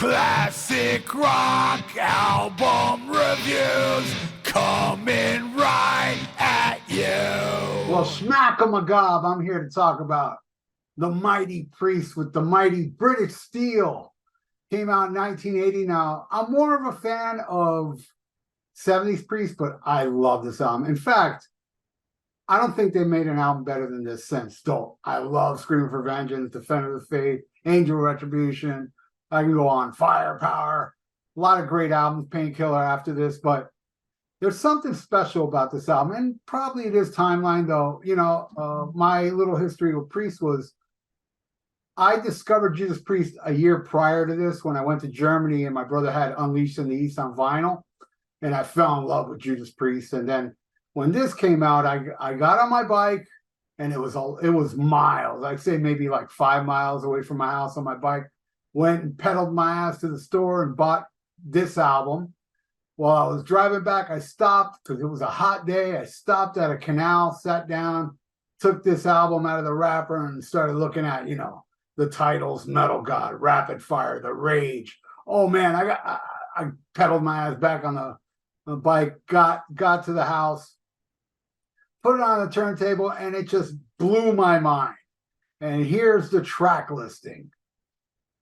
Classic rock album reviews coming right at you. Well, smack 'em a gob. I'm here to talk about The Mighty Priest with the Mighty British Steel. Came out in 1980. Now, I'm more of a fan of 70s Priest, but I love this album. In fact, I don't think they made an album better than this since. Still, I love Screaming for Vengeance, Defender of the Faith, Angel Retribution. I can go on. Firepower. A lot of great albums, Painkiller after this, but there's something special about this album, and probably it is timeline, though. You know, my little history with Priest was I discovered Judas Priest a year prior to this when I went to Germany, and my brother had Unleashed in the East on vinyl, and I fell in love with Judas Priest. And then when this came out, I got on my bike, and it was miles. I'd say maybe like 5 miles away from my house on my bike. Went and pedaled my ass to the store and bought this album. While I was driving back, I stopped because it was a hot day. I stopped at a canal, sat down, took this album out of the wrapper, and started looking at, you know, the titles: Metal God, Rapid Fire, The Rage. Oh man, I pedaled my ass back on the bike, got to the house, put it on the turntable, and it just blew my mind. And here's the track listing.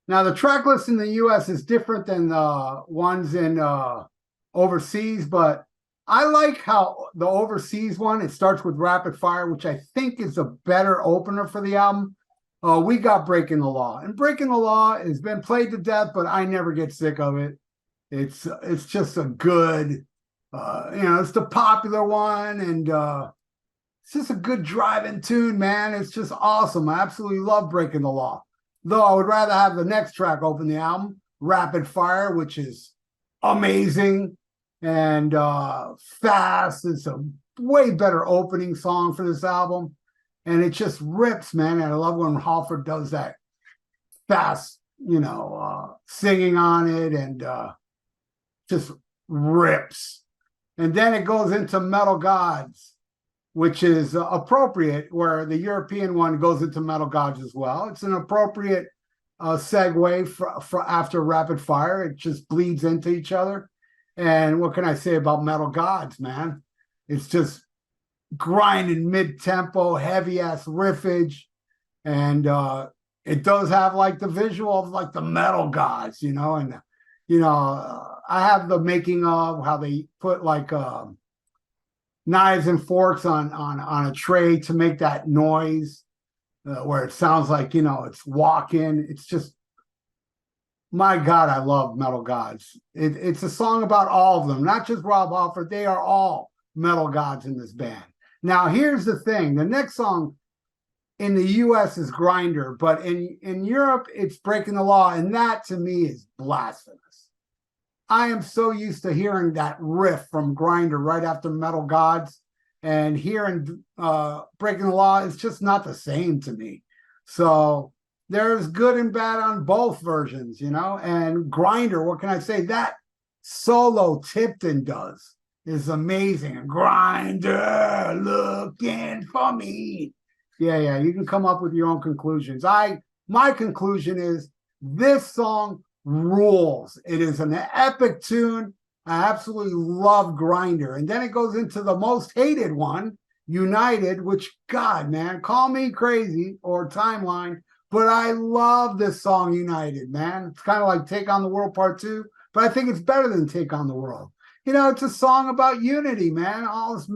Now, the track list in the U.S. is different than the ones in overseas, but I like how the overseas one, it starts with Rapid Fire, which I think is a better opener for the album. We got Breaking the Law, and Breaking the Law has been played to death, but I never get sick of it. It's just a good, you know, it's the popular one, and it's just a good driving tune, man. It's just awesome. I absolutely love Breaking the Law. Though I would rather have the next track open the album, Rapid Fire, which is amazing and fast. It's a way better opening song for this album. And it just rips, man. And I love when Halford does that fast, you know, singing on it, and just rips. And then it goes into Metal Gods, which is appropriate, where the European one goes into Metal Gods as well. It's an appropriate segue for after Rapid Fire. It just bleeds into each other. And what can I say about Metal Gods, man? It's just grinding mid-tempo, heavy-ass riffage. And it does have like the visual of like the Metal Gods, you know. And, you know, I have the making of how they put like knives and forks on a tray to make that noise where it sounds like, you know, it's walking. It's just, my God, I love Metal Gods. It's a song about all of them, not just Rob Halford. They are all Metal Gods in this band. Now, here's the thing. The next song in the U.S. is Grinder, but in Europe, it's Breaking the Law, and that, to me, is blasphemous. I am so used to hearing that riff from Grinder right after Metal Gods, and hearing Breaking the Law is just not the same to me. So there's good and bad on both versions, you know. And Grinder, what can I say? That solo Tipton does is amazing. Grinder looking for me. Yeah, you can come up with your own conclusions. My conclusion is this song rules. It is an epic tune. I absolutely love Grinder. And then it goes into the most hated one, United, which, God, man, call me crazy or timeline, but I love this song, United, man. It's kind of like Take on the World Part 2, but I think it's better than Take on the World. You know, it's a song about unity, man. All this,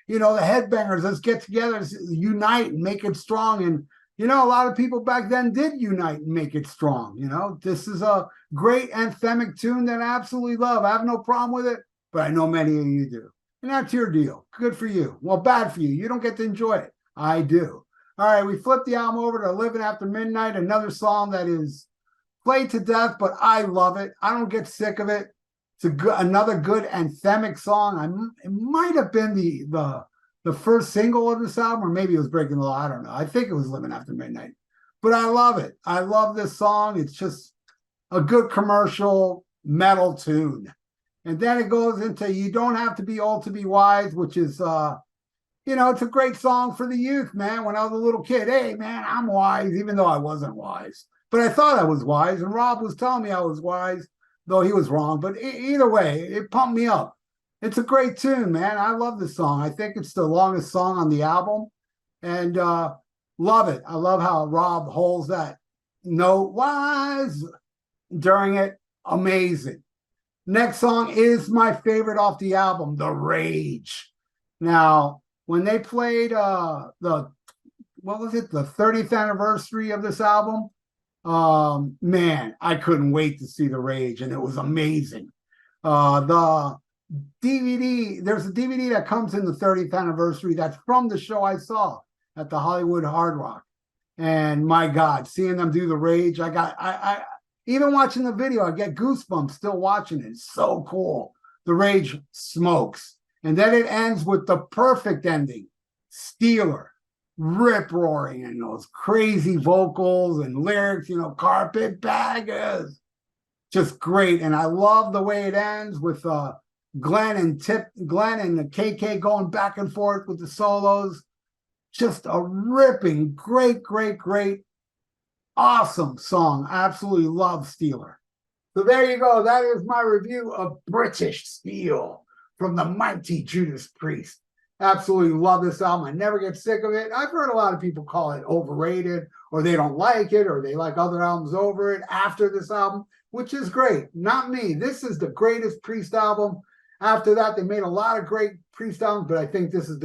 you know, the headbangers, let's get together, unite and make it strong. And, you know, a lot of people back then did unite and make it strong. You know, this is a great anthemic tune that I absolutely love. I have no problem with it, but I know many of you do. And that's your deal. Good for you. Well, bad for you. You don't get to enjoy it. I do. All right, we flipped the album over to Living After Midnight, another song that is played to death, but I love it. I don't get sick of it. It's another good anthemic song. It might have been the first single of this album, or maybe it was Breaking the Law. I don't know. I think it was Living After Midnight. But I love it. I love this song. It's just a good commercial metal tune. And then it goes into You Don't Have to Be Old to Be Wise, which is, you know, it's a great song for the youth, man. When I was a little kid, hey, man, I'm wise, even though I wasn't wise. but I thought I was wise, and Rob was telling me I was wise, though he was wrong. But either way, it pumped me up. It's a great tune, man. I love the song. I think it's the longest song on the album, and love it. I love how Rob holds that note wise during it. Amazing. Next song is my favorite off the album, The Rage. Now, when they played the 30th anniversary of this album, man, I couldn't wait to see The Rage, and it was amazing. The DVD, there's a DVD that comes in the 30th anniversary that's from the show I saw at the Hollywood Hard Rock. And my God, seeing them do The Rage, I even watching the video, I get goosebumps still watching it. It's so cool. The Rage smokes. And then it ends with the perfect ending. Steeler, rip-roaring, and those crazy vocals and lyrics, carpetbaggers. Just great. And I love the way it ends with Glenn and the KK going back and forth with the solos. Just a ripping, great, awesome song. I absolutely love Steeler. So there you go. That is my review of British Steel from the mighty Judas Priest. Absolutely love this album. I never get sick of it. I've heard a lot of people call it overrated, or they don't like it, or they like other albums over it after this album, which is great. Not me. This is the greatest Priest album. After that, they made a lot of great Priest albums, but I think this is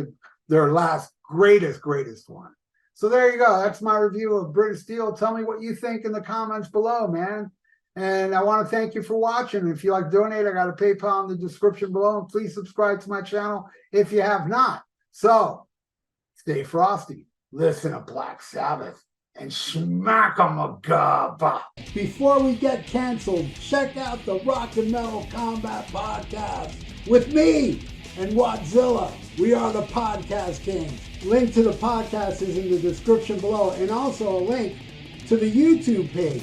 their last greatest one. So there you go. That's my review of British Steel. Tell me what you think in the comments below, man. And I want to thank you for watching. If you like to donate, I got a PayPal in the description below. And please subscribe to my channel if you have not. So stay frosty, listen to Black Sabbath, and smack 'em a gaba. Before we get canceled, check out the Rock and Metal Combat Podcast with me and Wattzilla. We are the Podcast Kings. Link to the podcast is in the description below, and also a link to the YouTube page.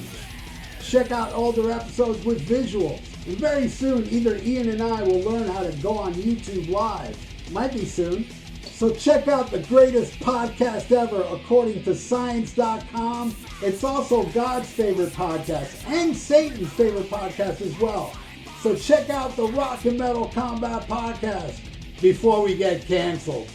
Check out older episodes with visuals. And very soon, either Ian and I will learn how to go on YouTube Live. Might be soon. So check out the greatest podcast ever according to science.com. It's also God's favorite podcast and Satan's favorite podcast as well. So check out the Rock and Metal Combat Podcast before we get canceled.